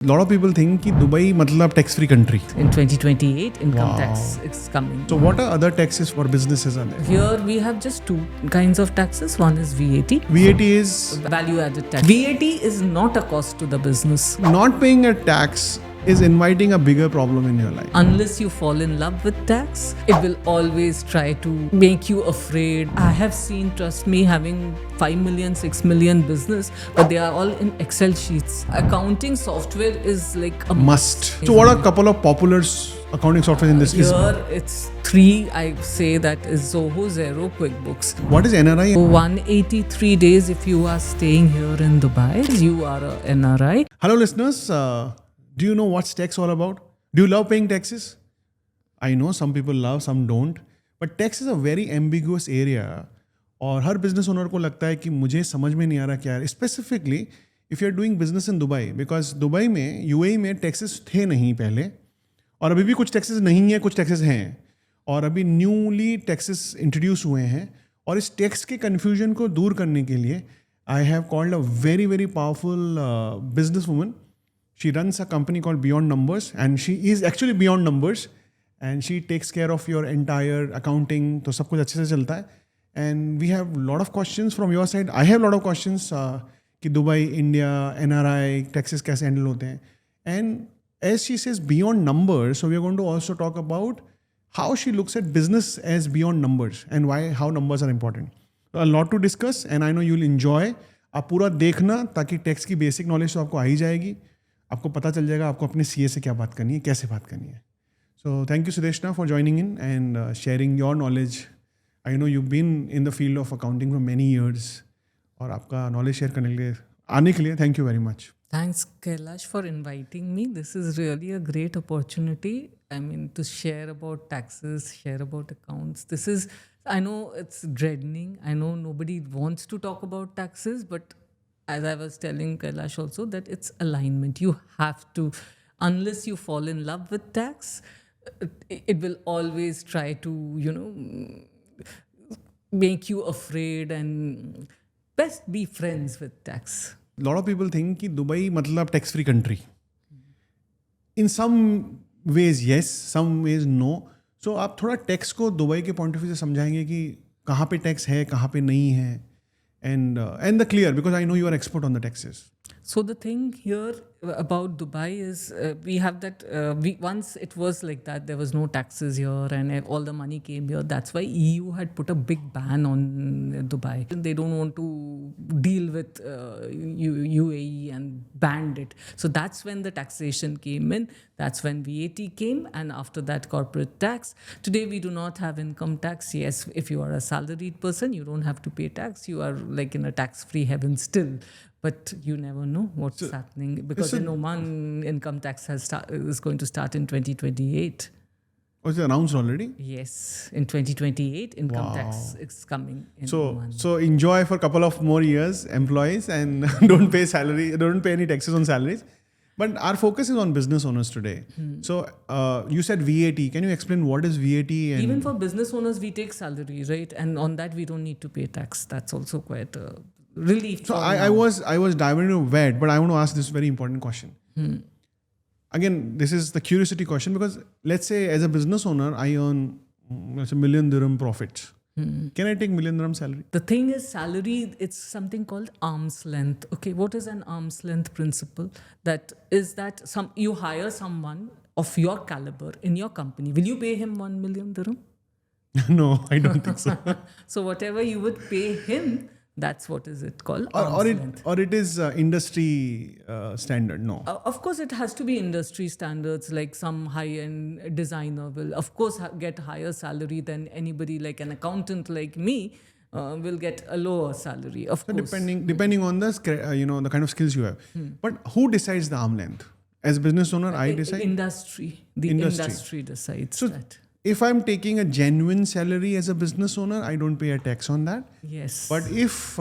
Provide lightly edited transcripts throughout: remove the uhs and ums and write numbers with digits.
A lot of people think कि Dubai मतलब tax free country. In 2028, income tax is coming. So what are other taxes for businesses are there? Here we have just two kinds of taxes. One is VAT. VAT is Value added tax. VAT is not a cost to the business. not paying a tax is inviting a bigger problem in your life. Unless you fall in love with tax, it will always try to make you afraid. I have seen, trust me, having 5 million, 6 million business, but they are all in Excel sheets. Accounting software is like a Must. So what are a couple of popular accounting software in this list? Here it's three, I say, that is Zoho, Xero, QuickBooks. What is NRI? 183 days if you are staying here in Dubai, you are a NRI. Hello listeners, do you know what's tax all about? Do you love paying taxes? I know some people love, some don't. But tax is a very ambiguous area. और हर business owner को लगता है कि मुझे समझ में नहीं आ रहा क्या है. Specifically if you are doing business in Dubai, because Dubai में यूएई में टैक्सेस थे नहीं पहले, और अभी भी कुछ टैक्सेस नहीं है, कुछ टैक्सेस हैं, और अभी न्यूली टैक्सेस इंट्रोड्यूस हुए हैं. और इस टैक्स के कन्फ्यूजन को दूर करने के लिए I have called a very very powerful business woman. She runs a company called Beyond Numbers, and she is actually beyond numbers, and she takes care of your entire accounting. तो सब कुछ अच्छे से चलता है. And we have a lot of questions from your side. I have a lot of questions कि Dubai, India, NRI, taxes कैसे handle होते हैं. And as she says beyond numbers, so we are going to also talk about how she looks at business as beyond numbers and how numbers are important. So a lot to discuss, and I know you'll enjoy. आप पूरा देखना ताकि tax की basic knowledge तो आपको आ ही जाएगी. आपको पता चल जाएगा आपको अपने सीए से क्या बात करनी है, कैसे बात करनी है. So thank you Sudeshna for joining in and sharing your knowledge. I know you been in the field of accounting for many years, और आपका नॉलेज शेयर करने के लिए आने के लिए thank you very much. Thanks, Kailash, for inviting me. This is really a great opportunity. I mean, to share about taxes, share about accounts. This is, I know it's dreading. I know nobody wants to talk about taxes, but as I was telling Kailash also, that it's alignment. You have to, unless you fall in love with tax, it will always try to, make you afraid, and best be friends with tax. A lot of people think कि Dubai मतलब tax free country. In some ways yes, some ways no. So आप थोड़ा tax को Dubai के point of view से समझाएंगे कि कहाँ पे टैक्स है, कहाँ पे नहीं है. And the clear, because I know you are expert on the taxes. So the thing here about Dubai is we have that once it was like that, there was no taxes here and all the money came here. That's why EU had put a big ban on Dubai. They don't want to deal with UAE and banned it. So that's when the taxation came in. That's when VAT came, and after that corporate tax. Today we do not have income tax. Yes, if you are a salaried person, you don't have to pay tax. You are like in a tax-free heaven still. But you never know what's happening, because in Oman, income tax is going to start in 2028. Was it announced already? Yes, in 2028, income tax is coming in Oman. So enjoy for a couple of more years, employees, and don't pay any taxes on salaries. But our focus is on business owners today. So you said VAT. Can you explain what is VAT? And even for business owners, we take salary, right? And on that, we don't need to pay tax. That's also quite a relief. So I was diving into VAT, but I want to ask this very important question. Again, this is the curiosity question, because let's say as a business owner, I earn let's say $1 million profits. Can I take $1 million salary? The thing is, salary, it's something called arm's length. Okay, what is an arm's length principle? That is that you hire someone of your caliber in your company. Will you pay him $1 million? No, I don't think so. So whatever you would pay him, that's what is it called? Or it is industry standard? No. Of course, it has to be industry standards. Like some high-end designer will, of course, get higher salary than anybody. Like an accountant like me will get a lower salary. Of course, depending on the the kind of skills you have. But who decides the arm length? As business owner, I decide. The industry decides that. If I'm taking a genuine salary as a business owner, I don't pay a tax on that. Yes. But if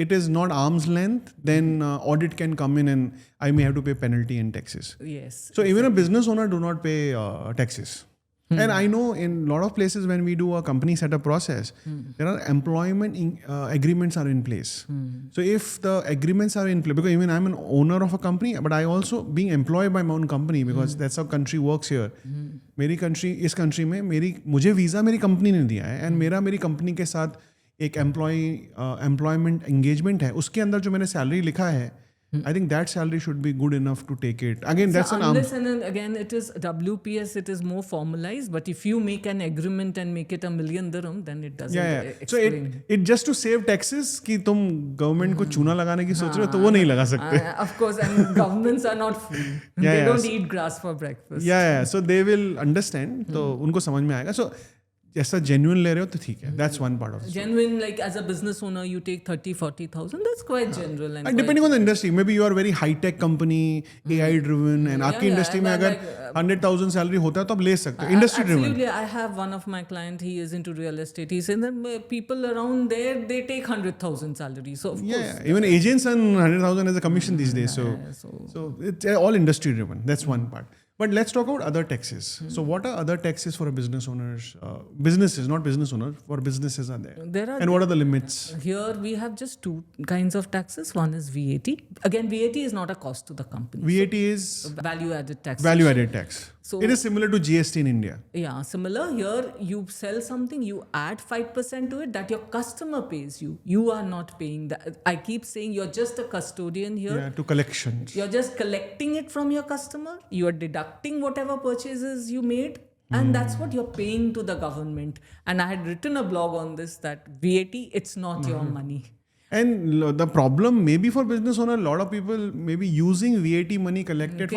it is not arm's length, then audit can come in and I may have to pay penalty and taxes. Yes. So even a business owner do not pay taxes. And I know in a lot of places when we do a company setup process, there are employment agreements are in place. So if the agreements are in place, because even I'm an owner of a company, but I also being employed by my own company because that's how country works here. मेरी country इस country में मुझे visa मेरी company ने दिया है and मेरी company के साथ एक employment engagement है. उसके अंदर जो मैंने salary लिखा है, I think that salary should be good enough to take it. Again, that's an unless and then again it is WPS, it is more formalized. But if you make an agreement and make it $1 million, then it doesn't. So it just to save taxes कि तुम government को चूना लगाने की सोच रहे हो तो वो नहीं लगा सकते. Of course, and governments are not free. They don't eat grass for breakfast. So they will understand. तो उनको समझ में आएगा. So जैसा genuine ले रहे हो तो ठीक है. That's one part of it. Genuine, like as a business owner, you take 30,000-40,000. That's quite general. And depending on the industry, maybe you are very high tech company, AI driven, and आपकी industry में अगर 100,000 salary होता है तो आप ले सकते हो. Industry driven. Absolutely, I have one of my client. He is into real estate. He said that people around there they take 100,000 salary. So of course, even agents earn 100,000 as a commission these days. So it's all industry driven. That's one part. But let's talk about other taxes. So what are other taxes for a business owners? Businesses, not business owners, for businesses are there. And what are the limits? Here we have just two kinds of taxes. One is VAT. Again, VAT is not a cost to the company. VAT is value-added tax. Value-added tax. So it is similar to GST in India. Yeah, similar. Here you sell something, you add 5% to it that your customer pays you. You are not paying that. I keep saying you're just a custodian here. Yeah, to collections. You're just collecting it from your customer. You are deducting whatever purchases you made. And that's what you're paying to the government. And I had written a blog on this that VAT, it's not your money. And the problem maybe for business owner, a lot of people maybe using VAT money collected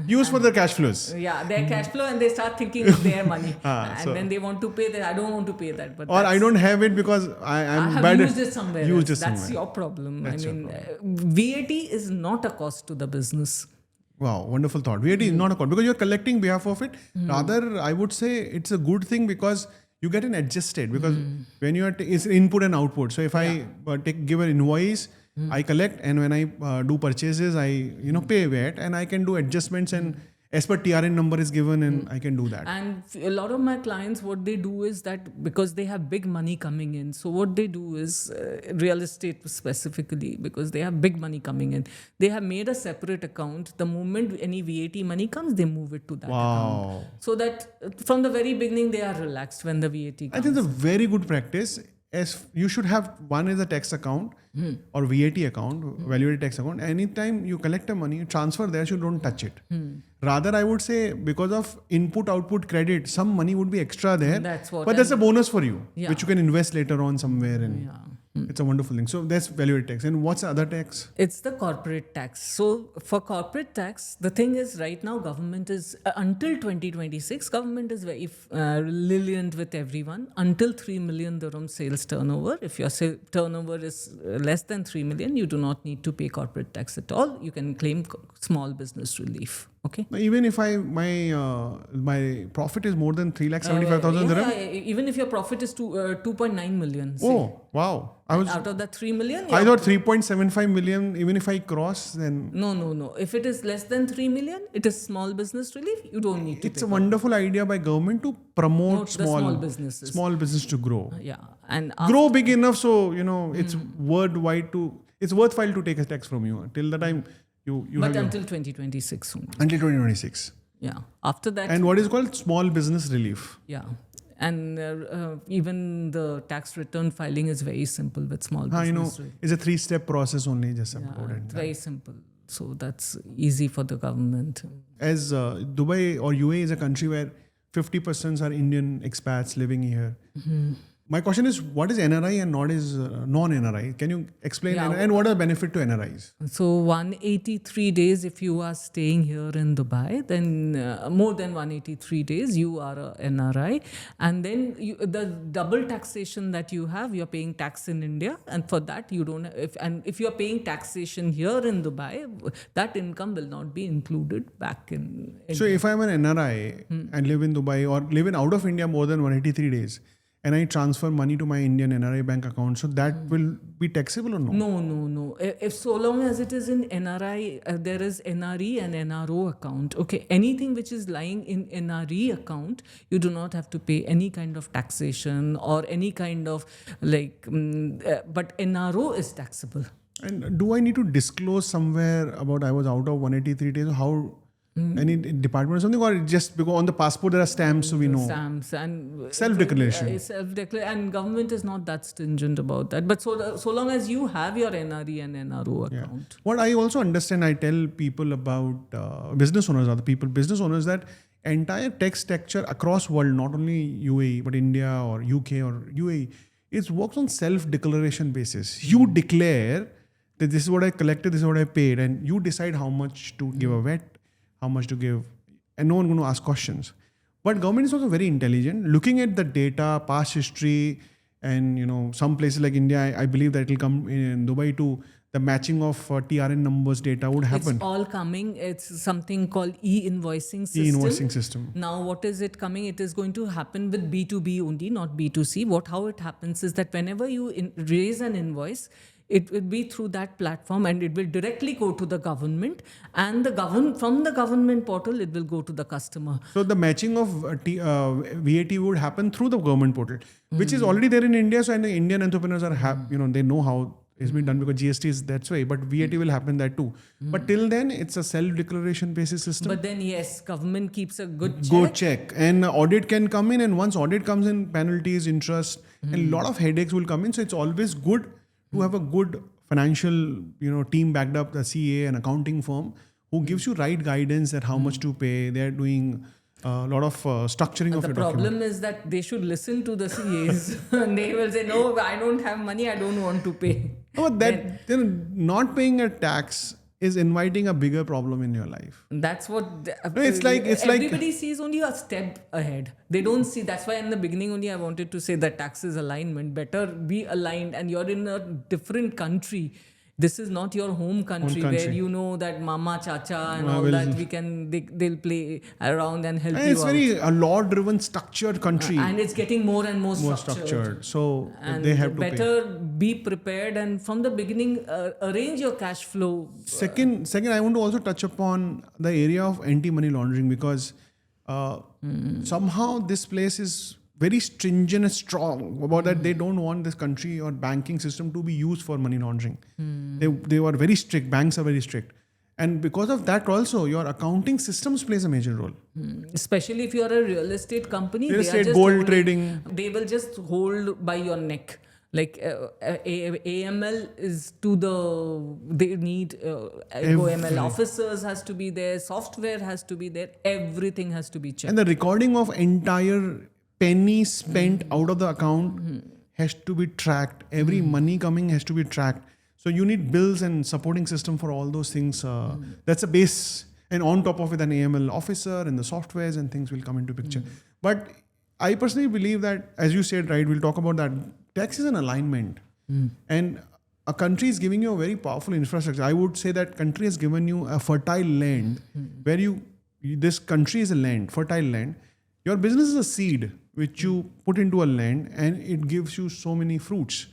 use for their cash flows. Yeah, their cash flow, and they start thinking it's their money. Then they want to pay that. I don't want to pay that. But or I don't have it because I'm bad. I have used it somewhere else. That's your problem. VAT is not a cost to the business. Wow, wonderful thought. VAT is not a cost because you're collecting behalf of it. Rather, I would say it's a good thing because you get an adjusted because when you are it's input and output. So if I give an invoice, I collect, and when I do purchases, I pay VAT, and I can do adjustments, and as per TRN number is given, and I can do that. And a lot of my clients, what they do is that because they have big money coming in, so what they do is real estate specifically, because they have big money coming in, they have made a separate account. The moment any VAT money comes, they move it to that account. So that from the very beginning, they are relaxed when the VAT comes. I think it's a very good practice. As you should have one is a tax account or VAT account, value-added tax account. Anytime you collect a money, you transfer there, you don't touch it. Rather, I would say because of input-output credit, some money would be extra there. But that's a bonus for you, which you can invest later on somewhere. And it's a wonderful thing. So that's value-added tax. And what's the other tax? It's the corporate tax. So for corporate tax, the thing is right now government is, until 2026, government is very lenient with everyone. Until 3 million dirham sales turnover. If your turnover is less than 3 million, you do not need to pay corporate tax at all. You can claim small business relief. Okay. Even if my profit is more than 3,75,000 dirham? Even if your profit is 2.9 million. Say. Oh, wow. Out of that 3 million? I thought 3.75 million, even if I cross, then... No. If it is less than 3 million, it is small business relief. You don't need to It's a wonderful idea by government to promote small businesses. Small business to grow. Yeah. And grow big enough so, it's worthwhile to take a tax from you. Till the time you But until 2026 only. Until 2026. Yeah. After that... And what is called small business relief. Yeah. And even the tax return filing is very simple with small business. It's a 3-step process only. Just it's very simple. So that's easy for the government. As Dubai or UAE is a country where 50% are Indian expats living here. My question is, what is NRI and what is non-NRI? Can you explain NRI and what are the benefit to NRIs? So 183 days if you are staying here in Dubai, then more than 183 days you are a NRI. And then the double taxation that you have, you're paying tax in India. And for that you don't, if you're paying taxation here in Dubai, that income will not be included back in India. So if I'm an NRI and live in Dubai or live in out of India more than 183 days, and I transfer money to my Indian NRI bank account, so that will be taxable or no? No. If so long as it is in NRI, there is NRE and NRO account. Okay, anything which is lying in NRE account, you do not have to pay any kind of taxation or any kind of but NRO is taxable. And do I need to disclose somewhere about I was out of 183 days? How any department or something, or just because on the passport there are stamps, so we know? Stamps and Self-declaration. And government is not that stringent about that. But so long as you have your NRE and NRO account. What I also understand, I tell people about business owners, business owners, that entire tax structure across world, not only UAE but India or UK or UAE, it works on self-declaration basis. You declare that this is what I collected, this is what I paid, and you decide how much to give a VAT, how much to give, and no one going to ask questions. But government is also very intelligent, looking at the data, past history, and some places like India, I believe that it will come in Dubai too. The matching of TRN numbers data would happen. It's all coming. It's something called e-invoicing system. E-invoicing system. Now, what is it coming? It is going to happen with B2B only, not B2C. How it happens is that whenever you raise an invoice, it will be through that platform and it will directly go to the government, and from the government portal it will go to the customer. So the matching of VAT would happen through the government portal, which is already there in India. So and the Indian entrepreneurs are they know how it's been done because GST is that way, but VAT will happen that too. But till then, it's a self-declaration basis system. But then yes, government keeps a good check. And audit can come in, and once audit comes in, penalties, interest, and a lot of headaches will come in. So it's always good to have a good financial team backed up, the CA and accounting firm who gives you right guidance at how much to pay. They're doing a lot of structuring of your document. The problem is that they should listen to the CAs. They will say, no, I don't have money, I don't want to pay. No, but not paying a tax is inviting a bigger problem in your life. That's what it's like everybody sees only a step ahead. They don't see. That's why in the beginning only I wanted to say that taxes alignment, better be aligned, and you're in a different country. This is not your home country where you know that mama, chacha and all that they'll play around and help you out. It's very a law-driven, structured country. And it's getting more and more structured. So and they have to better be prepared, and from the beginning arrange your cash flow. Second, I want to also touch upon the area of anti-money laundering, because somehow this place is very stringent and strong about that. They don't want this country or banking system to be used for money laundering. They were very strict. Banks are very strict. And because of that also, your accounting systems plays a major role. Especially if you are a real estate company. Gold trading. They will just hold by your neck. Like AML is they need AML officers has to be there, software has to be there, everything has to be checked. And the recording of entire penny spent out of the account has to be tracked. Every money coming has to be tracked. So you need bills and supporting system for all those things. That's a base. And on top of it, an AML officer and the softwares and things will come into picture. But I personally believe that, as you said, right, we'll talk about that. Tax is an alignment. And a country is giving you a very powerful infrastructure. I would say that country has given you a fertile land where this country is a land, fertile land. Your business is a seed which you put into a land and it gives you so many fruits.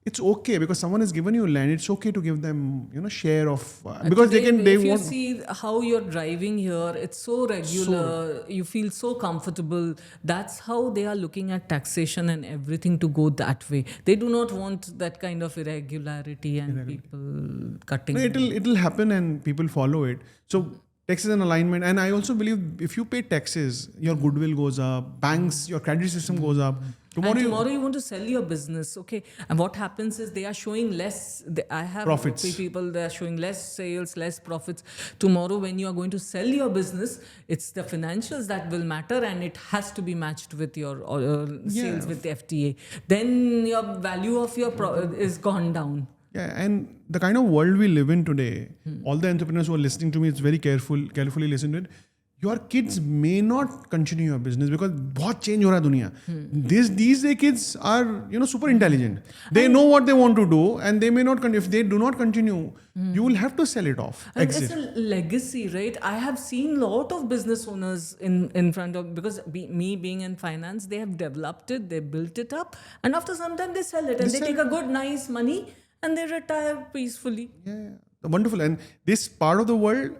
It's okay because someone has given you land. It's okay to give them, share of because if you see how you're driving here, it's so regular. You feel so comfortable. That's how they are looking at taxation and everything to go that way. They do not want that kind of irregularity and people cutting. No, it'll happen and people follow it. So taxes and alignment. And I also believe if you pay taxes, your goodwill goes up, banks, your credit system goes up. Tomorrow you want to sell your business, okay? And what happens is they are showing less. I have profits. People, they are showing less sales, less profits. Tomorrow when you are going to sell your business, it's the financials that will matter, and it has to be matched with your sales with the FTA. Then your value of your is gone down. Yeah, and the kind of world we live in today, all the entrepreneurs who are listening to me, it's very carefully listen to it. your kids may not continue your business because बहुत change हो रहा है दुनिया. These day kids are super intelligent. They know what they want to do and they may not continue. If they do not continue, you will have to sell it off. And Exit. it's a legacy, right? I have seen a lot of business owners in front of, because me being in finance, they have developed it, they built it up, and after some time they sell it and they take a good, nice money and they retire peacefully. Yeah. Wonderful. And this part of the world,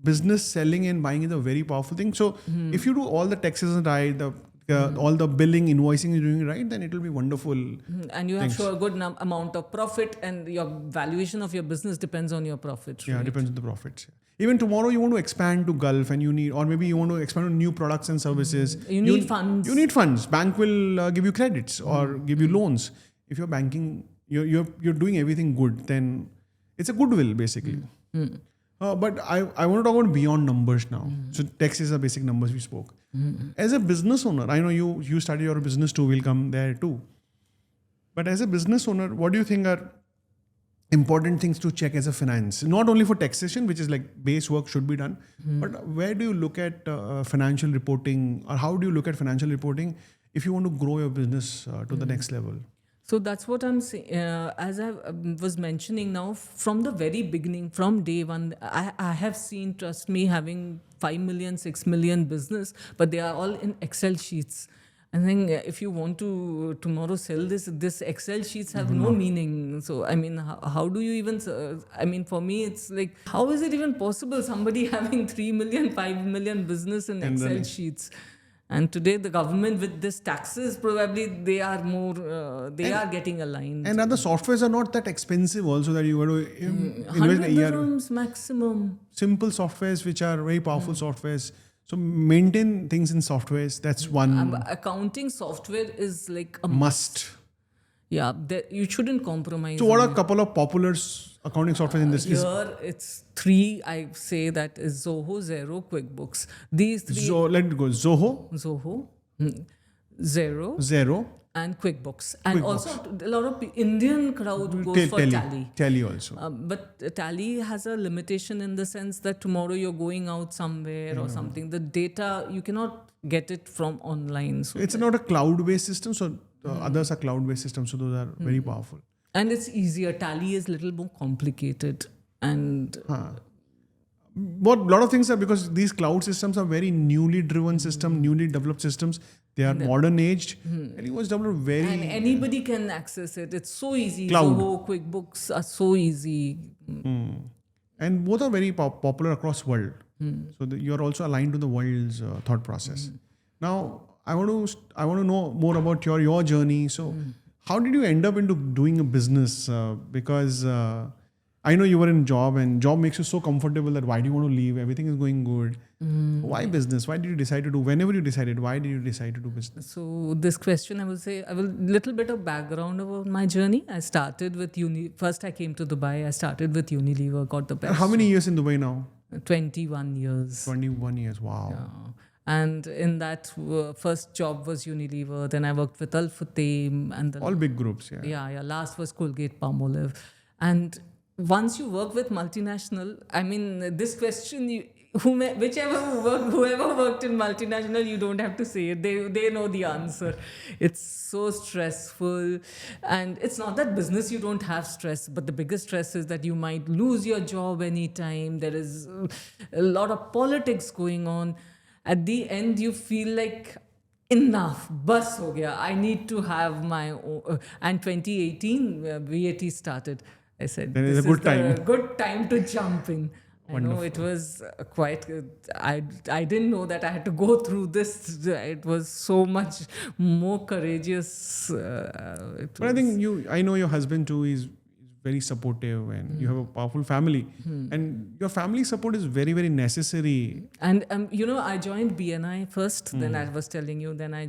business selling and buying is a very powerful thing. So if you do all the taxes right, all the billing, invoicing is doing right, then it will be wonderful. And you have show a good amount of profit, and your valuation of your business depends on your profit. Yeah, right? depends on the profits. Even tomorrow you want to expand to Gulf and you need, or maybe you want to expand on new products and services. You need funds. You need funds. Bank will give you credits or give you loans. If you're banking, you're doing everything good, then it's a goodwill basically. But I want to talk about beyond numbers now. So taxes are basic numbers we spoke. As a business owner, I know you started your business too, we'll come there too. But as a business owner, what do you think are important things to check as a finance? Not only for taxation, which is like base work should be done, but where do you look at financial reporting, or how do you look at financial reporting if you want to grow your business to the next level? So that's what I'm saying. As I was mentioning now, from the very beginning, from day one, I have seen, trust me, having 5 million, 6 million business, but they are all in Excel sheets. I think if you want to tomorrow sell this Excel sheets have no meaning. So, I mean, how do you even, I mean, for me, it's like, how is it even possible somebody having 3 million, 5 million business in Excel sheets? And today the government with this taxes, probably they are more, they are getting aligned. And other softwares are not that expensive also that you got to invest 100 a year. dirhams maximum. Simple softwares which are very powerful softwares. So maintain things in softwares. That's one Accounting software is like a must. Yeah, you shouldn't compromise. So what are a couple of popular accounting software in this list? Here it's 3. I say that is Zoho, Xero, QuickBooks. These 3. Let it go. Zoho, Xero, and QuickBooks. And also a lot of Indian crowd goes for Tally. Tally also. But Tally has a limitation in the sense that tomorrow you're going out somewhere or something. The data, you cannot get it from online. So it's not a cloud-based system. So others are cloud-based systems. So those are very powerful. And it's easier. Tally is a little more complicated. And But a lot of things are because these cloud systems are very newly driven systems, newly developed systems. They are modern aged. And it was developed very... And anybody can access it. It's so easy. Cloud. Zoho, QuickBooks are so easy. And both are very popular across world. So you're also aligned to the world's thought process. Now, I want to know more about your journey. So how did you end up into doing a business? Because I know you were in job and job makes you so comfortable that why do you want to leave? Everything is going good. Why business? Why did you decide to do? Whenever you decided, why did you decide to do business? So this question, I will say, I will little bit of background about my journey. I started with First, I came to Dubai. I started with Unilever. Got the best. How many years in Dubai now? 21 years. 21 years. Wow. Yeah. And in that first job was Unilever. Then I worked with Al Futtaim and all big groups. Yeah. Last was Colgate Palmolive. And once you work with multinational, I mean, this question, whoever worked in multinational, you don't have to say it. They know the answer. It's so stressful. And it's not that business you don't have stress, but the biggest stress is that you might lose your job anytime. There is a lot of politics going on. At the end, you feel like enough, bus ho gaya. I need to have my own. And 2018, VAT started. I said, then it's a good time to jump in. I Wonderful. know it was quite good. I didn't know that I had to go through this. It was so much more courageous. But I think I know your husband too is very supportive and you have a powerful family. And your family support is very, very necessary. And, I joined BNI first. Then I was telling you, then I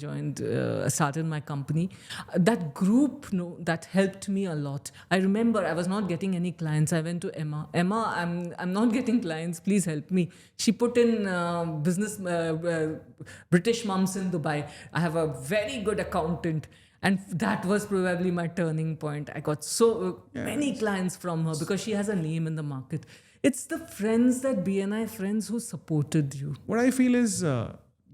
started my company. That group, that helped me a lot. I remember I was not getting any clients. I went to Emma. Emma, I'm not getting clients. Please help me. She put in business, British moms in Dubai. I have a very good accountant. And that was probably my turning point. I got so many clients from her because she has a name in the market. It's the friends, that BNI friends who supported you. What I feel is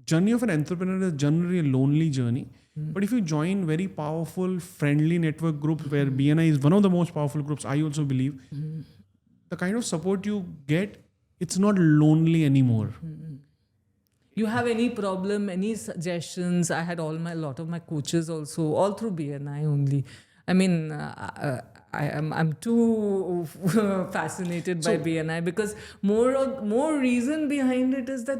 journey of an entrepreneur is generally a lonely journey. But if you join very powerful, friendly network groups where BNI is one of the most powerful groups, I also believe, the kind of support you get, it's not lonely anymore. You have any problem, any suggestions? I had lot of my coaches also, all through BNI only. I mean, I'm too fascinated by BNI, because more reason behind it is that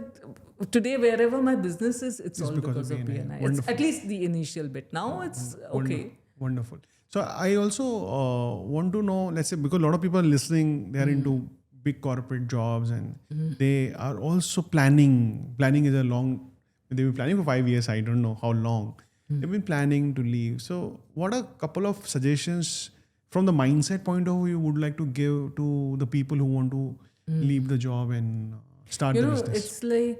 today wherever my business is, it's all because of BNI. It's at least the initial bit. Now it's okay. Wonderful. So I also want to know, let's say, because a lot of people are listening, they are into big corporate jobs and they are also planning. Planning is they've been planning for 5 years. I don't know how long. They've been planning to leave. So what are a couple of suggestions from the mindset point of view you would like to give to the people who want to leave the job and start the business? It's like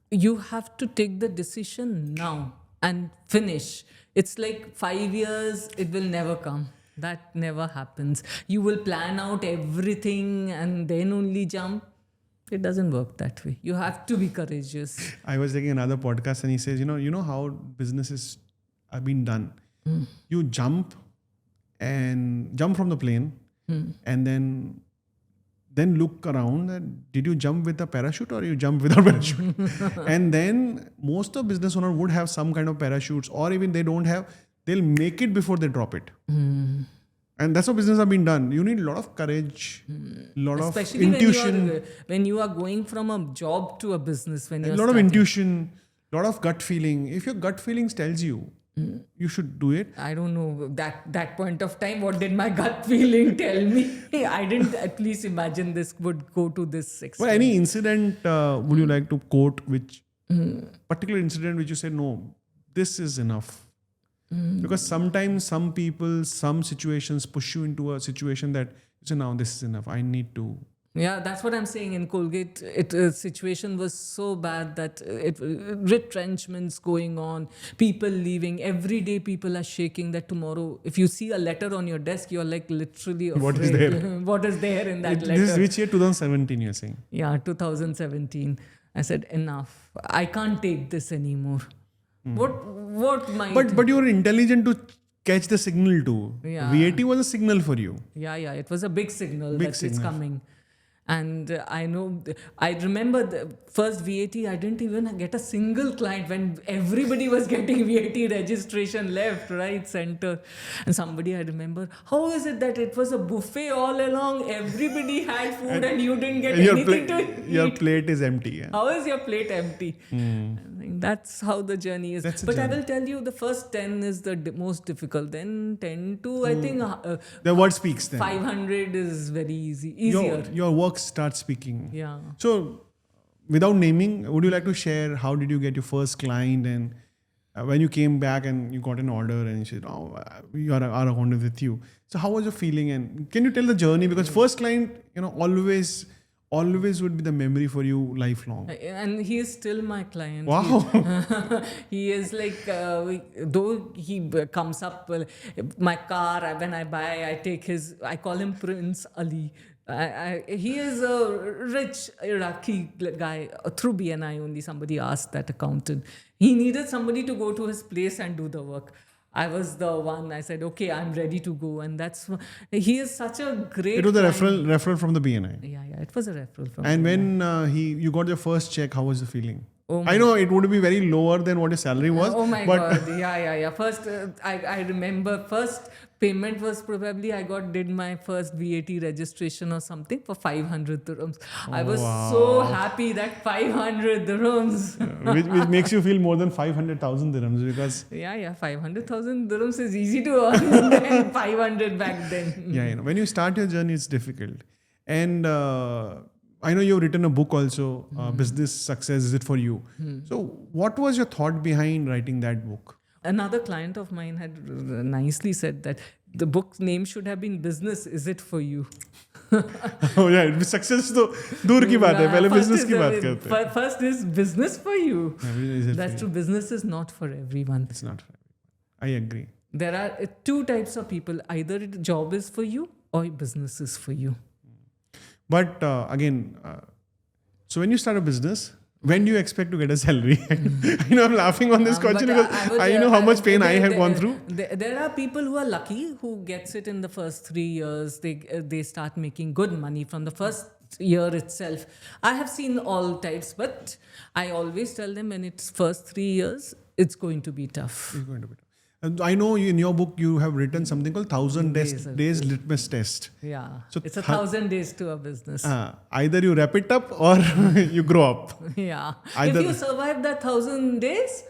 you have to take the decision now and finish. It's like 5 years, it will never come. That never happens. You will plan out everything and then only jump. It doesn't work that way. You have to be courageous. I was taking another podcast and he says, you know how businesses are being done. You jump from the plane and then look around and did you jump with a parachute or you jump without parachute? And then most of business owners would have some kind of parachutes, or even they don't have, they'll make it before they drop it. And that's how business have been done. You need a lot of courage, especially of intuition. When you are going from a job to a business, when you're a lot of intuition, a lot of gut feeling. If your gut feelings tells you, you should do it. I don't know that point of time. What did my gut feeling tell me? I didn't at least imagine this would go to this extent. Well, any incident would you like to quote, which particular incident which you say, no, this is enough? Because sometimes some people, some situations push you into a situation that you say, now this is enough. I need to. Yeah, that's what I'm saying. In Colgate, situation was so bad that retrenchments going on, people leaving. Every day people are shaking that tomorrow, if you see a letter on your desk, you're like literally afraid. What is there? What is there in that letter? This is which year? 2017 you're saying? Yeah, 2017. I said, enough. I can't take this anymore. What might... But you were intelligent to catch the signal too. Yeah. VAT was a signal for you. Yeah. It was a big signal it's coming. And I remember the first VAT, I didn't even get a single client when everybody was getting VAT registration left, right, center. And somebody, I remember, how is it that it was a buffet all along? Everybody had food and you didn't get anything to eat. Your plate is empty. Yeah? How is your plate empty? I think that's how the journey is. But I will tell you, the first 10 is the most difficult. Then 10 to, I think... the word speaks then. 500 is very easier. Your work starts speaking. Yeah. So, without naming, would you like to share how did you get your first client, and when you came back and you got an order and you said, oh, you are our account with you. So how was your feeling, and can you tell the journey? Because first client, always would be the memory for you lifelong. And he is still my client. Wow. He is like, though he comes up, my car, when I buy, I call him Prince Ali. He is a rich Iraqi guy through BNI only. Somebody asked that accountant. He needed somebody to go to his place and do the work. I was the one. I said, okay, I'm ready to go. And he is such a great... It was a referral from the BNI. Yeah, it was a referral from And BNI. when you got your first check, how was the feeling? Oh I know it would be very lower than what your salary was. Oh my God. Yeah. First, I remember first payment was probably did my first VAT registration or something for 500 dirhams. I was so happy that 500 dirhams. which makes you feel more than 500,000 dirhams because... Yeah. 500,000 dirhams is easy to earn than 500 back then. Yeah, when you start your journey, it's difficult. And... I know you've written a book also, Business Success, Is It For You? So what was your thought behind writing that book? Another client of mine had nicely said that the book's name should have been Business, Is It For You? Oh yeah, success तो दूर की बात है, पहले business की बात करते हैं. First is business for you. Yeah, that's true. Business is not for everyone. It's not for everyone. I agree. There are two types of people. Either job is for you or business is for you. But so when you start a business, when do you expect to get a salary? I know I'm laughing on this question because I know how much pain I have gone through. There are people who are lucky who gets it in the first 3 years. They start making good money from the first year itself. I have seen all types, but I always tell them when it's first 3 years, it's going to be tough. It's going to be tough. And I know in your book you have written something called 1,000 days litmus test. Yeah, So it's 1,000 days to a business. Either you wrap it up or you grow up. Yeah, Either if you survive that 1,000 days,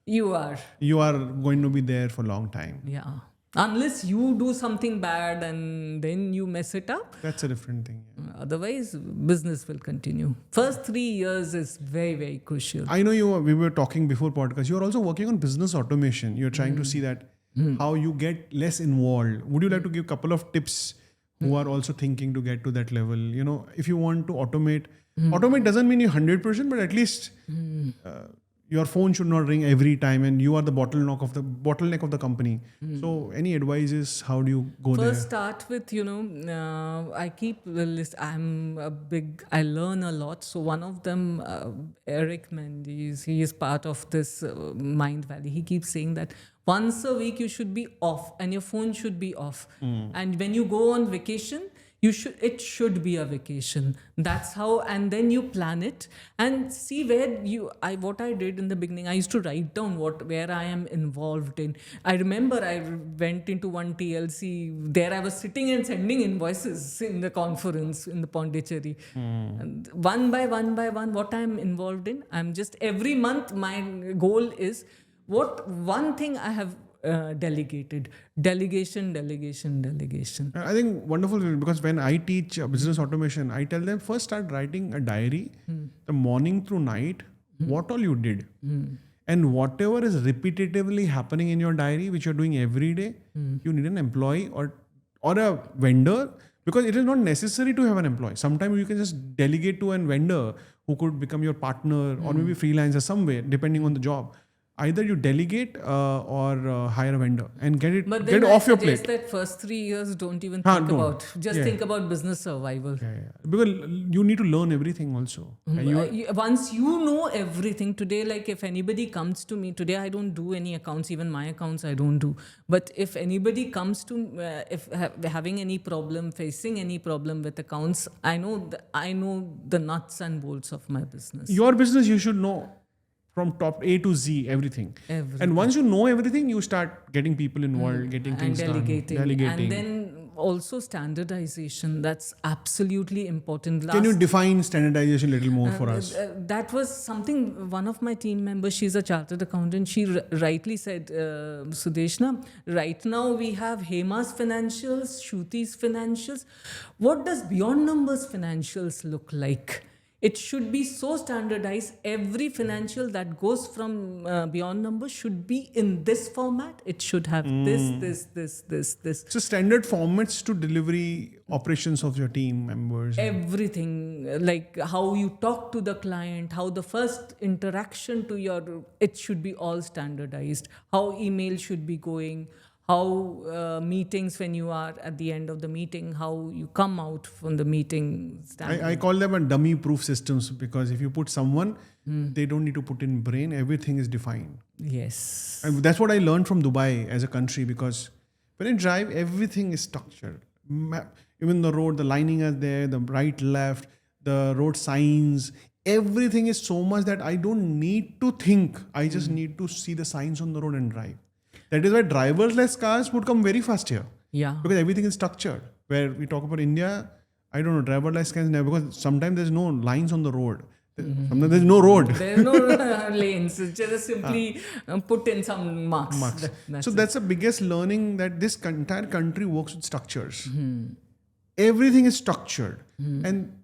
you are. You are going to be there for a long time. Yeah. Unless you do something bad and then you mess it up. That's a different thing. Yeah. Otherwise, business will continue. First 3 years is very, very crucial. I know we were talking before podcast. You're also working on business automation. You're trying to see that how you get less involved. Would you like to give a couple of tips who are also thinking to get to that level? You know, if you want to automate doesn't mean you 100%, but at least your phone should not ring every time, and you are the bottleneck of the company. So, any advices? How do you go there? First, start with, I keep the list. I learn a lot. So one of them, Eric Mendes, he is part of this Mind Valley. He keeps saying that once a week you should be off and your phone should be off. And when you go on vacation, it should be a vacation. That's how, and then you plan it and see what I did in the beginning. I used to write down where I am involved in. I remember I went into one TLC. There I was sitting and sending invoices in the conference in the Pondicherry. And one by one, what I'm involved in. I'm just, every month my goal is one thing I have delegated. Delegation. I think wonderful, because when I teach business automation, I tell them first start writing a diary, the morning through night, what all you did. And whatever is repetitively happening in your diary, which you're doing every day, you need an employee or a vendor, because it is not necessary to have an employee. Sometimes you can just delegate to a vendor who could become your partner or maybe freelancer somewhere, depending on the job. Either you delegate or hire a vendor and get off your plate. That first 3 years don't even think about. Think about business survival. Because you need to learn everything also. Once you know everything today, like if anybody comes to me today, I don't do any accounts. Even my accounts I don't do. But if anybody comes to having any problem, facing any problem with accounts, I know the nuts and bolts of my business. Your business you should know from top A to Z, everything. And once you know everything, you start getting people involved, getting things delegating. Done. And then also standardization. That's absolutely important. Can you define standardization a little more for us? That was something, one of my team members, she's a chartered accountant, she rightly said, Sudeshna, right now we have Hema's financials, Shruti's financials. What does Beyond Numbers financials look like? It should be so standardized. Every financial that goes from Beyond Numbers should be in this format. It should have this. So standard formats to delivery operations of your team members. Everything, like how you talk to the client, how the first interaction it should be all standardized. How email should be going. How meetings, when you are at the end of the meeting, how you come out from the meeting. I call them a dummy-proof systems, because if you put someone, they don't need to put in brain. Everything is defined. Yes. And that's what I learned from Dubai as a country, because when I drive, everything is structured. Even the road, the lining is there, the right, left, the road signs. Everything is so much that I don't need to think. I just need to see the signs on the road and drive. That is why driverless cars would come very fast here. Yeah. Because everything is structured. Where we talk about India, I don't know, driverless cars never, because sometimes there's no lines on the road. Sometimes there's no road. There's no lanes. It's just simply put in some marks. That's the biggest learning, that this entire country works with structures. Everything is structured. And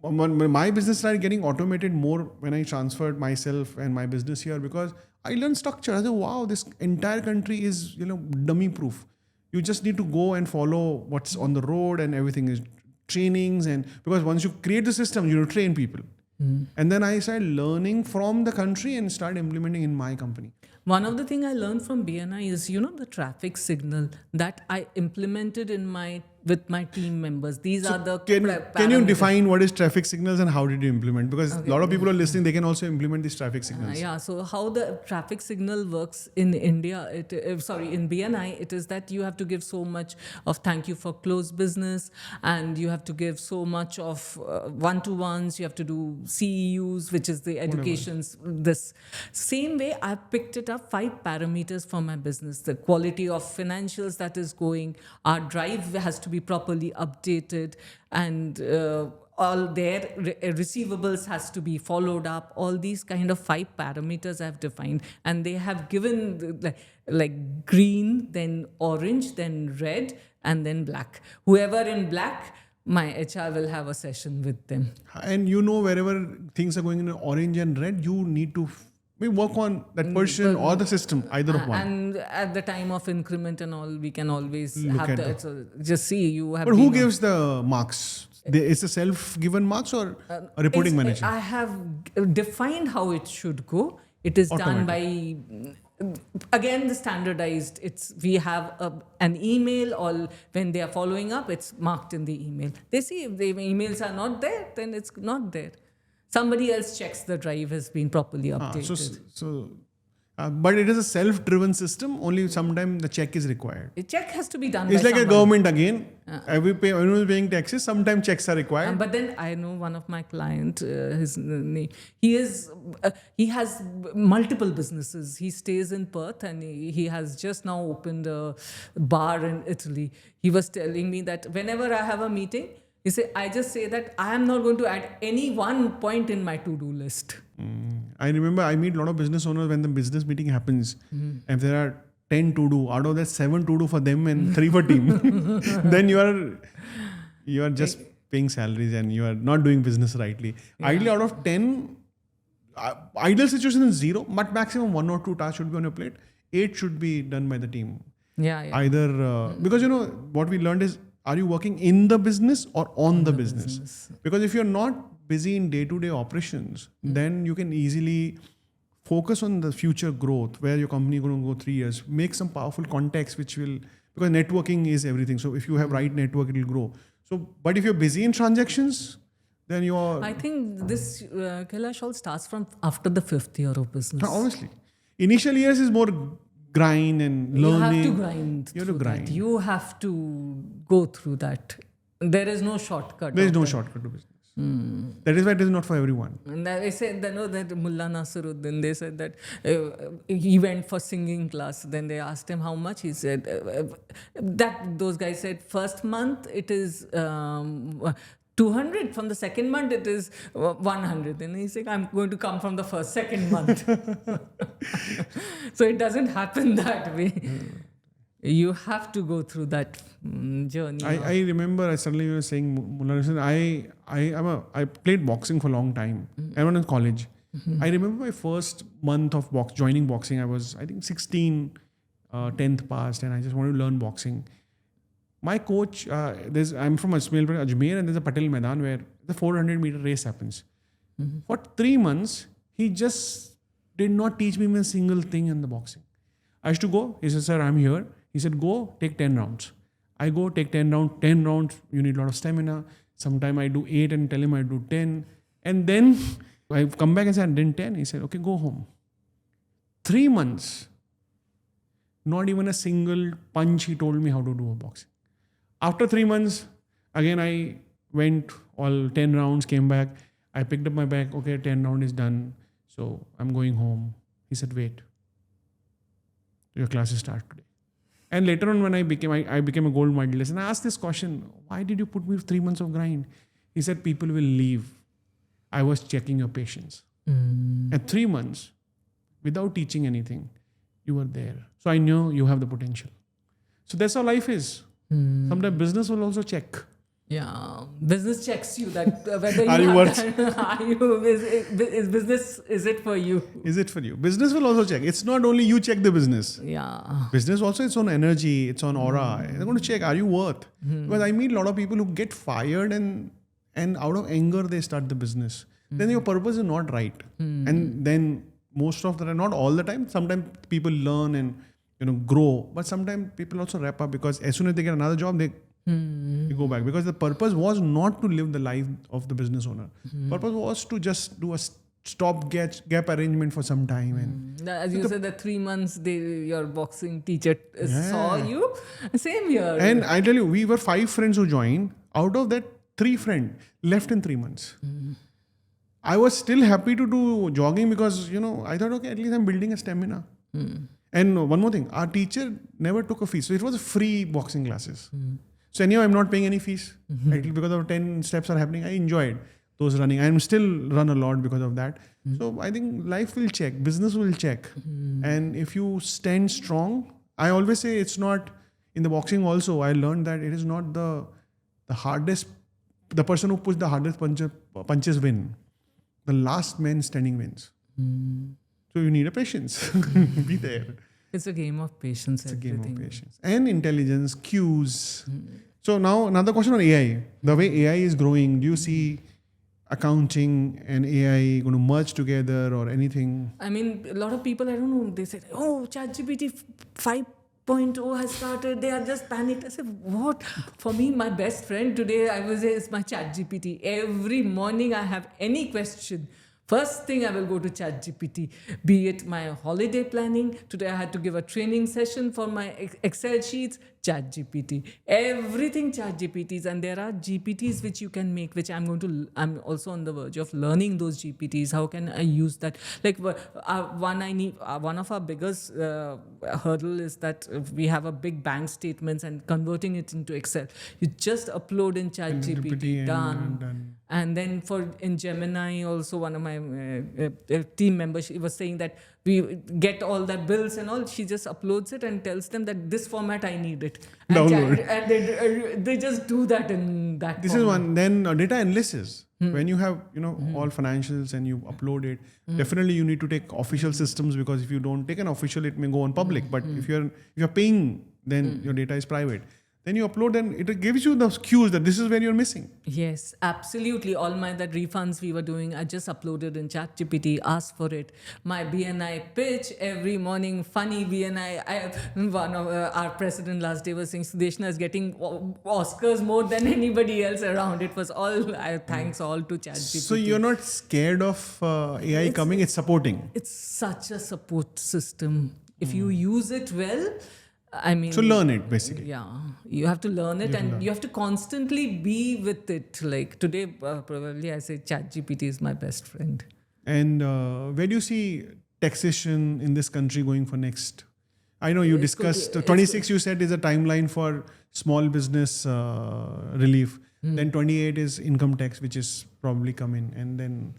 when my business started getting automated more when I transferred myself and my business here, because I learned structure. I said, wow, this entire country is, dummy proof. You just need to go and follow what's on the road, and everything is trainings. And because once you create the system, you train people. And then I started learning from the country and started implementing in my company. One of the things I learned from BNI is, the traffic signal that I implemented in my with my team members. These are the Can you parameters. define what is traffic signals and how did you implement? Because a lot of people are listening, they can also implement these traffic signals. Yeah, so how the traffic signal works in India, in BNI, it is that you have to give so much of thank you for closed business, and you have to give so much of one-to-ones, you have to do CEUs, which is the educations. This same way, I picked it up 5 parameters for my business. The quality of financials that is going, our drive has to be properly updated, and all their receivables has to be followed up. All these kind of 5 parameters I've defined, and they have given like green, then orange, then red, and then black. Whoever in black, my HR will have a session with them. And wherever things are going in orange and red, you need to work on that person or the system, either of one. And at the time of increment and all, we can always Look have at that. So just see, you have. But who gives the marks? It's a self-given marks or a reporting manager? I have defined how it should go. It is done by, again, the standardized. We have an email, or when they are following up, it's marked in the email. They see if the emails are not there, then it's not there. Somebody else checks the drive has been properly updated. But it is a self-driven system. Only sometimes the check is required. A check has to be done. It's by like someone. a government again. Everyone is paying taxes. Sometimes checks are required. But then I know one of my client. He has multiple businesses. He stays in Perth, and he has just now opened a bar in Italy. He was telling me that whenever I have a meeting, I just say that I am not going to add any one point in my to-do list. I remember I meet a lot of business owners when the business meeting happens. If there are 10 to do, out of that 7 to do for them and 3 for team, then you are just paying salaries and you are not doing business rightly. Yeah. Ideally, out of 10, ideal situation is 0, but maximum 1 or 2 tasks should be on your plate. 8 should be done by the team. Yeah. Either because what we learned is, are you working in the business or on the business? Because if you're not busy in day-to-day operations, then you can easily focus on the future growth, where your company is going to go 3 years. Make some powerful contacts, because networking is everything. So if you have right network, it will grow. So, but if you're busy in transactions, then you're... I think this, Kailash, all starts from after the 5th year of business. Honestly. Initial years is more grind and learning. You have to grind. You have to grind. You have to go through that. There is no shortcut. There is no shortcut to business. That is why it is not for everyone. And I said, that Mullah Nasiruddin, they said that he went for singing class. Then they asked him how much. He said those guys said first month it is 200. From the second month it is 100. And he said, I'm going to come from the second month. So it doesn't happen that way. You have to go through that journey. I remember you were saying, I played boxing for a long time. I was in college. I remember my first month of joining boxing. I was, I think, 16, 10th passed, and I just wanted to learn boxing. My coach, I'm from Ajmer, and there's a Patel Maidan where the 400-meter race happens. For 3 months, he just did not teach me a single thing in the boxing. I used to go. He said, sir, I'm here. He said, go, take 10 rounds. I go, take 10 rounds. 10 rounds, you need a lot of stamina. Sometimes I do 8 and tell him I do 10. And then I come back and say, I did 10. He said, okay, go home. 3 months. Not even a single punch he told me how to do a boxing. After 3 months, again I went all 10 rounds, came back. I picked up my bag. Okay, 10 round is done. So I'm going home. He said, wait. Your classes start today. And later on when I became a gold medalist, and I asked this question, why did you put me 3 months of grind? He said, people will leave. I was checking your patience. At 3 months, without teaching anything, you were there. So I knew you have the potential. So that's how life is. Sometimes business will also check. Yeah, business checks you that whether you are you worth? Is business, is it for you? Is it for you? Business will also check. It's not only you check the business. Yeah. Business also its own energy, its own aura. They're going to check, are you worth? Because I meet a lot of people who get fired and out of anger they start the business. Then your purpose is not right. And then most of the time, not all the time, sometimes people learn and grow. But sometimes people also wrap up because as soon as they get another job, they You go back because the purpose was not to live the life of the business owner. Purpose was to just do a stop gap arrangement for some time. And As you said, the 3 months your boxing teacher saw you. Same here. And I tell you, we were 5 friends who joined. Out of that, 3 friends left in 3 months. I was still happy to do jogging because, I thought, okay, at least I'm building a stamina. And one more thing, our teacher never took a fee. So it was free boxing classes. So anyhow, I'm not paying any fees. Because of 10 steps are happening, I enjoyed those running. I'm still run a lot because of that. So I think life will check, business will check. And if you stand strong, I always say it's not, in the boxing also, I learned that it is not the hardest, the person who puts the hardest punches win. The last man standing wins. So you need a patience. Be there. It's a game of patience. It's a game of patience. And intelligence, cues. So now another question on AI. The way AI is growing, do you see accounting and AI going to merge together or anything? I mean, a lot of people, I don't know, they said, oh, ChatGPT 5.0 has started. They are just panicked. I said, what? For me, my best friend today, I was is my ChatGPT. Every morning I have any question. First thing I will go to ChatGPT, be it my holiday planning. Today I had to give a training session for my Excel sheets, ChatGPT. Everything ChatGPTs, and there are GPTs which you can make, which I'm also on the verge of learning those GPTs. How can I use that? Like one of our biggest hurdle is that we have a big bank statements and converting it into Excel. You just upload in ChatGPT, done. And then in Gemini also, one of my team members, she was saying that we get all the bills and all. She just uploads it and tells them that this format I need it. And they just do that in that This format. is one. Then data analysis. When you have all financials and you upload it, definitely you need to take official systems, because if you don't take an official, it may go on public. But if you're paying, then your data is private. Then you upload and it gives you the cues that this is where you're missing. Yes, absolutely. All that refunds we were doing, I just uploaded in ChatGPT, asked for it. My BNI pitch every morning, funny BNI. One of our president last day was saying Sudeshna is getting Oscars more than anybody else around. It was all, thanks all to ChatGPT. So you're not scared of AI coming, it's supporting. It's such a support system. If you use it well, I mean, so learn it basically. Yeah, you have to learn it, and you have to constantly be with it. Like today, probably I say ChatGPT is my best friend. And where do you see taxation in this country going for next? I know you discussed 26. You said is a timeline for small business relief. Then 28 is income tax, which is probably coming, and then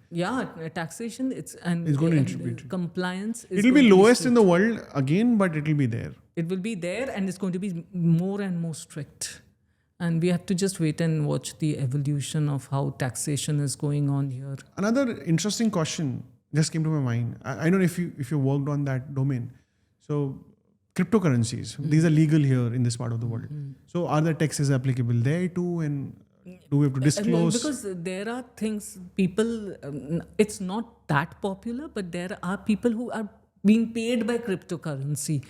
taxation. It's going to intribute. Compliance. It will be lowest in the world again, but it will be there. It will be there, and it's going to be more and more strict. And we have to just wait and watch the evolution of how taxation is going on here. Another interesting question just came to my mind. I don't know if you worked on that domain. So cryptocurrencies, these are legal here in this part of the world. So are the taxes applicable there too? And do we have to disclose? Because there are things, people, it's not that popular, but there are people who are being paid by cryptocurrency.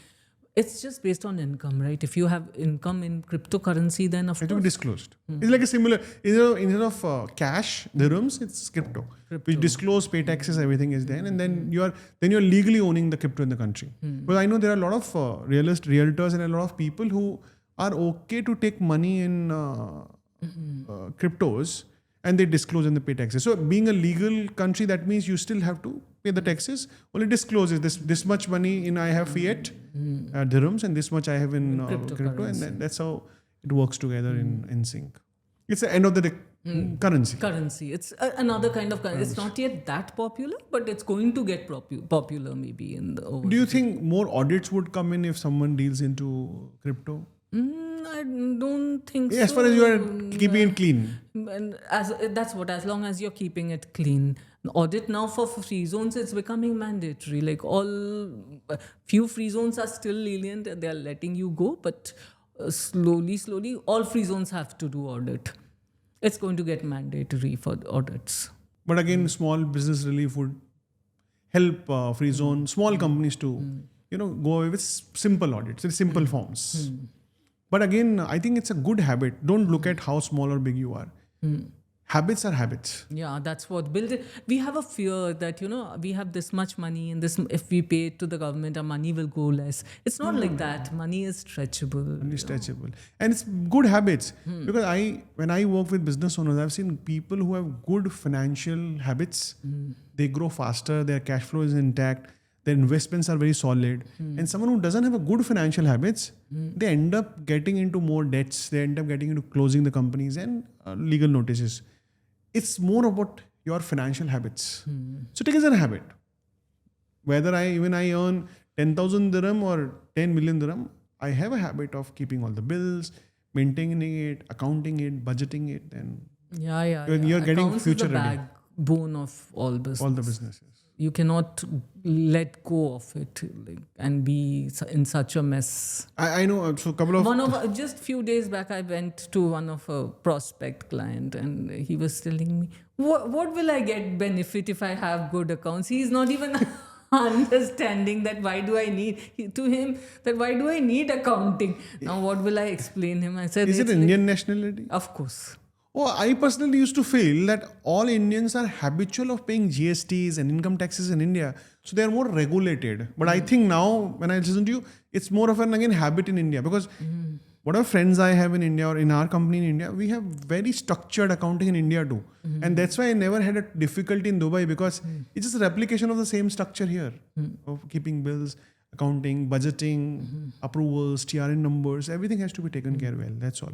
It's just based on income, right? If you have income in cryptocurrency, then of course. It will be disclosed. It's like a similar, instead of cash, dirhams, it's crypto. We disclose, pay taxes, everything is there. And then you're legally owning the crypto in the country. But I know there are a lot of realtors and a lot of people who are okay to take money in cryptos, and they disclose and they pay taxes. So being a legal country, that means you still have to pay the taxes. Only discloses this much money in I have fiat dirhams, and this much I have in crypto, and that's how it works together in sync. It's the end of the day. Currency. It's another kind of currency. It's not yet that popular, but it's going to get popular maybe in the over. Do you think more audits would come in if someone deals into crypto? I don't think so. As far as you are keeping it clean. And as long as you're keeping it clean. Audit now for free zones, it's becoming mandatory. Like few free zones are still lenient, they're letting you go, but slowly, all free zones have to do audit. It's going to get mandatory for audits. But again, small business relief would help free zone, small companies to, go away with simple audits, simple forms. But again, I think it's a good habit. Don't look at how small or big you are. Habits are habits. Yeah, that's what build it. We have a fear that, we have this much money and this, if we pay it to the government, our money will go less. It's not like that. Money is stretchable. Only stretchable. And it's good habits. Because when I work with business owners, I've seen people who have good financial habits. They grow faster, their cash flow is intact, their investments are very solid. And someone who doesn't have a good financial habits, they end up getting into more debts. They end up getting into closing the companies and legal notices. It's more about your financial habits. So take it as a habit. Whether I earn 10,000 dirham or 10 million dirham, I have a habit of keeping all the bills, maintaining it, accounting it, budgeting it, and you're getting Accounts future is the ready. backbone of all business. All the businesses. You cannot let go of it and be in such a mess. I know. So couple of Just few days back, I went to one of a prospect client, and he was telling me, "What will I get benefit if I have good accounts?" He's not even understanding that why do I need accounting? Now what will I explain him? I said, is it Indian nationality? Of course. Oh, I personally used to feel that all Indians are habitual of paying GSTs and income taxes in India. So they are more regulated. But I think now, when I listen to you, it's more of an, again, habit in India. Because whatever friends I have in India or in our company in India, we have very structured accounting in India too. And that's why I never had a difficulty in Dubai, because it's just a replication of the same structure here of keeping bills, accounting, budgeting, approvals, TRN numbers, everything has to be taken care well. That's all.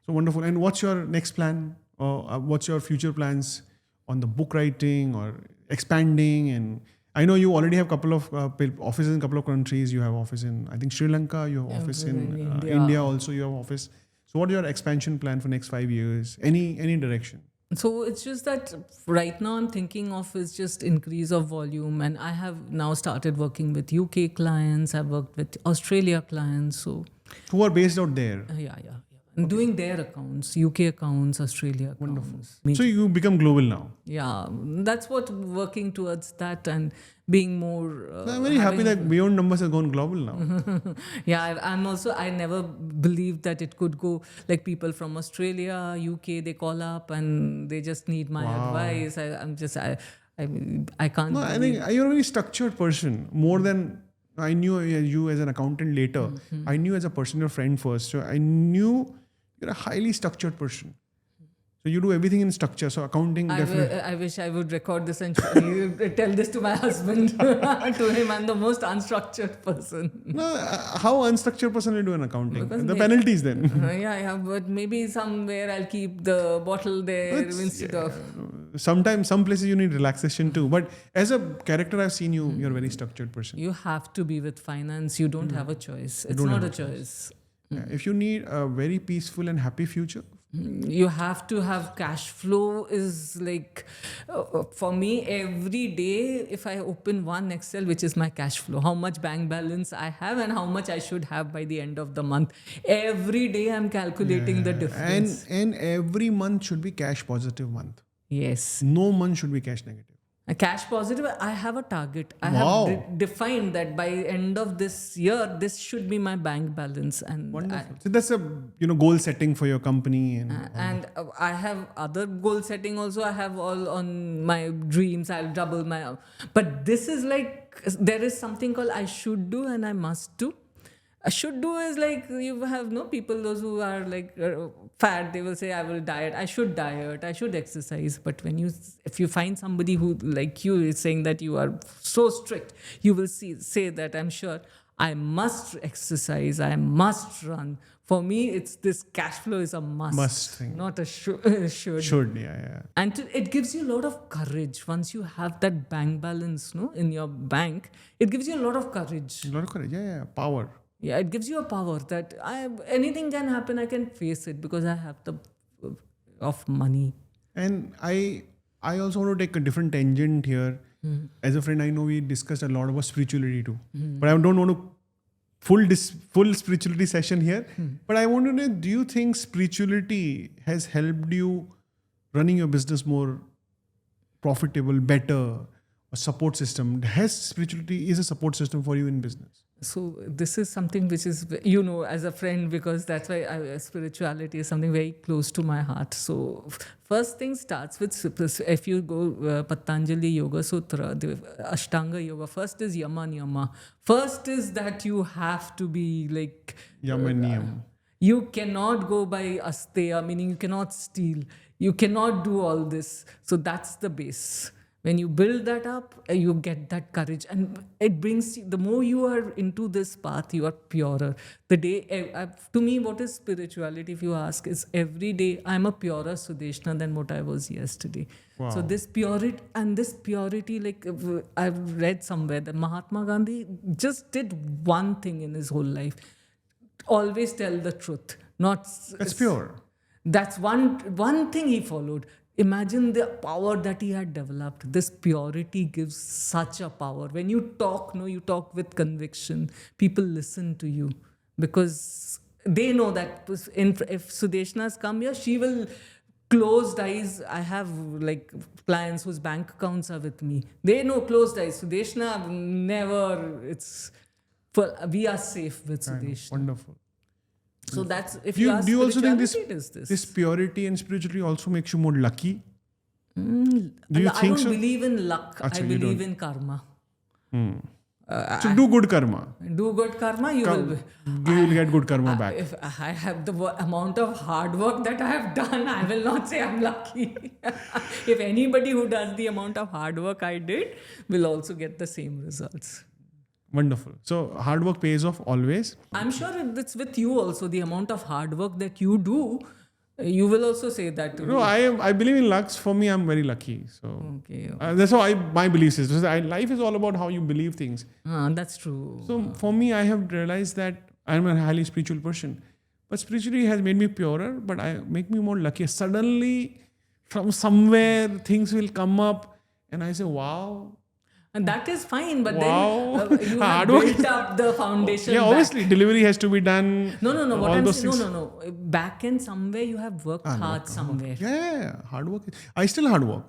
So wonderful. And what's your next plan? Or what's your future plans on the book writing or expanding? And I know you already have a couple of offices in a couple of countries. You have office in, I think, Sri Lanka. You have office in India also. You have office. So what are your expansion plan for next 5 years? Any direction? So it's just that right now I'm thinking of is just increase of volume, and I have now started working with UK clients. I've worked with Australia clients. So Who are based out there? yeah. And doing their accounts, UK accounts, Australia accounts. Wonderful. So you become global now. Yeah, that's what working towards that and being more. I'm very happy that Beyond Numbers has gone global now. Yeah, I'm also. I never believed that it could go like people from Australia, UK. They call up and they just need my advice. I can't. No, I think you're a very structured person. More than I knew you as an accountant later. I knew as a personal friend first. So I knew you're a highly structured person. So you do everything in structure. So accounting definitely. I wish I would record this and tell this to my husband. To him, I'm the most unstructured person. No, how unstructured person will do in accounting? The penalties then. Yeah, but maybe somewhere I'll keep the bottle there instead of. Sometimes, some places you need relaxation too. But as a character, I've seen you're a very structured person. You have to be with finance. You don't have a choice. It's not a choice. Yeah, if you need a very peaceful and happy future, you have to have cash flow. Is like for me every day, if I open one Excel, which is my cash flow, how much bank balance I have and how much I should have by the end of the month, every day I'm calculating the difference. and every month should be cash positive month. Yes. No month should be cash negative. A cash positive, I have a target. I have defined that by end of this year, this should be my bank balance. And Wonderful. So that's a goal setting for your company. And I have other goal setting also. I have all on my dreams. I'll double my. But this is like, there is something called I should do and I must do. I should do is like you have people, those who are like fat, they will say I will diet, I should exercise. But if you find somebody who like you is saying that you are so strict, you will say that I'm sure I must exercise, I must run. For me, it's this cash flow is a must thing. Not a should. Should, yeah. And it gives you a lot of courage once you have that bank balance, in your bank. It gives you a lot of courage. Yeah, power. Yeah, it gives you a power that anything can happen. I can face it because I have the of money. And I also want to take a different tangent here. As a friend, I know we discussed a lot about spirituality too. But I don't want to full spirituality session here. But I want to know, do you think spirituality has helped you running your business more profitable, better, a support system? Spirituality is a support system for you in business? So this is something which is, as a friend, because that's why spirituality is something very close to my heart. So first thing starts with, if you go Patanjali Yoga Sutra, the Ashtanga Yoga, first is Yama Niyama. First is that you have to be like, Yam and Niyam. you cannot go by asteya, meaning you cannot steal. You cannot do all this. So that's the base. When you build that up, you get that courage. And it brings, the more you are into this path, you are purer. To me, what is spirituality, if you ask, is every day I'm a purer Sudeshna than what I was yesterday. Wow. So this purity, like I've read somewhere that Mahatma Gandhi just did one thing in his whole life. Always tell the truth. That's pure. That's one thing he followed. Imagine the power that he had developed. This purity gives such a power. When you talk, you talk with conviction. People listen to you because they know that if Sudeshna's come here, she will closed eyes. I have like clients whose bank accounts are with me. They know closed eyes. Sudeshna never. We are safe with Sudeshna. Wonderful. So that's, if Do you ask you also think spirituality, this purity and spirituality also makes you more lucky? Do you I think don't so? believe in luck. Achha, I you believe don't. in karma. So do good karma. Do good karma, you will. You will get good karma back. If I have the amount of hard work that I have done, I will not say I'm lucky. If anybody who does the amount of hard work I did will also get the same results. Wonderful. So hard work pays off always. I'm sure it's with you also. The amount of hard work that you do, you will also say that. No, I believe in luck. For me, I'm very lucky. So Okay. that's how my belief is. Life is all about how you believe things. That's true. So for me, I have realized that I'm a highly spiritual person. But spirituality has made me purer, but I make me more lucky. Suddenly, from somewhere, things will come up and I say, wow. And that is fine, but Wow. then you have built up the foundation. Yeah, obviously, delivery has to be done. No. What all I'm those saying, things. no. Back end somewhere you have worked hard somewhere. Yeah. Hard work. I still hard work.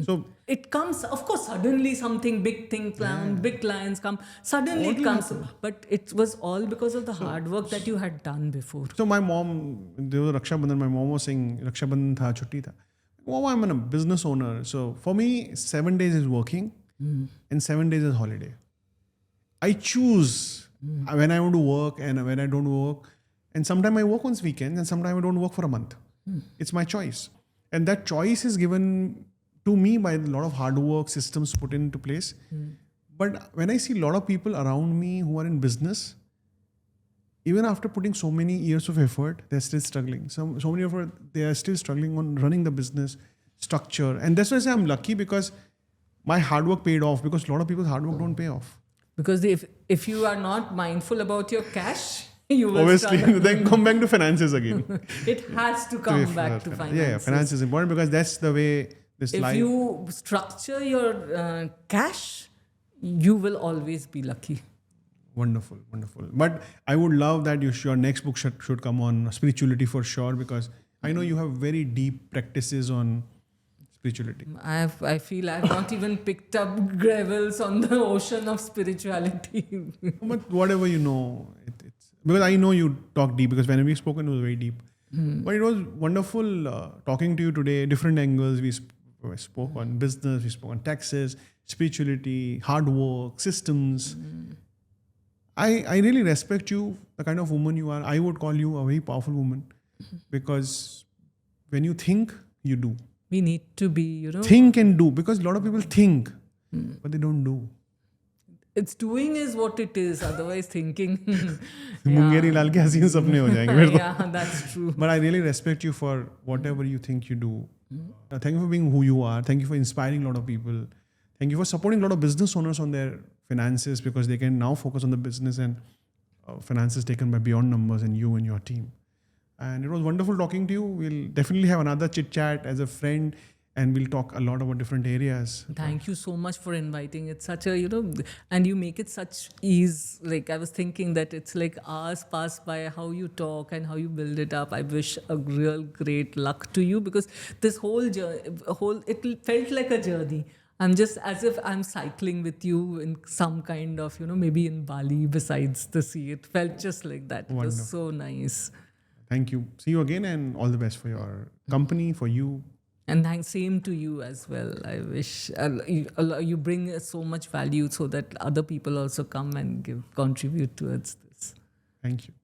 So It comes, of course, suddenly something big clients come. Suddenly it comes. But it was all because of the hard work that you had done before. So my mom, there was Raksha Bandhan. My mom was saying, Raksha Bandhan tha, chutti tha. Mom, I'm a business owner. So for me, 7 days is working and 7 days is holiday. I choose when I want to work and when I don't work. And sometimes I work on weekends and sometimes I don't work for a month. It's my choice. And that choice is given to me by a lot of hard work, systems put into place. But when I see a lot of people around me who are in business, even after putting so many years of effort, they're still struggling. So many of them, they are still struggling on running the business structure. And that's why I say I'm lucky because my hard work paid off, because a lot of people's hard work don't pay off. Because if you are not mindful about your cash, you will Obviously, struggle. then come back to finances again. It has to come back to finances. Yeah, finance is important because that's the way this If life. you structure your cash, you will always be lucky. Wonderful. But I would love that your next book should come on spirituality for sure, because I know you have very deep practices on spirituality. I feel I've not even picked up gravels on the ocean of spirituality. But whatever you know, it's because I know you talk deep, because when we spoken it was very deep. But it was wonderful talking to you today. Different angles. We spoke on business, we spoke on taxes, spirituality, hard work, systems. I really respect you, the kind of woman you are. I would call you a very powerful woman, because when you think, you do. We need to be, Think and do, because a lot of people think, but they don't do. It's doing is what it is. Otherwise, thinking. Mungeri lal ke haseen sapne ho jayenge फिर तो. Yeah, that's true. But I really respect you for whatever you think you do. Thank you for being who you are. Thank you for inspiring a lot of people. Thank you for supporting a lot of business owners on their finances, because they can now focus on the business and finances taken by Beyond Numbers and you and your team. And it was wonderful talking to you. We'll definitely have another chit chat as a friend, and we'll talk a lot about different areas. Thank you so much for inviting. It's such a, and you make it such ease. Like I was thinking that it's like hours pass by how you talk and how you build it up. I wish a real great luck to you, because this whole journey, it felt like a journey. I'm just as if I'm cycling with you in some kind of, maybe in Bali besides the sea. It felt just like that. It was so nice. Thank you. See you again, and all the best for your company, for you. And thanks, same to you as well. I wish you bring so much value so that other people also come and contribute towards this. Thank you.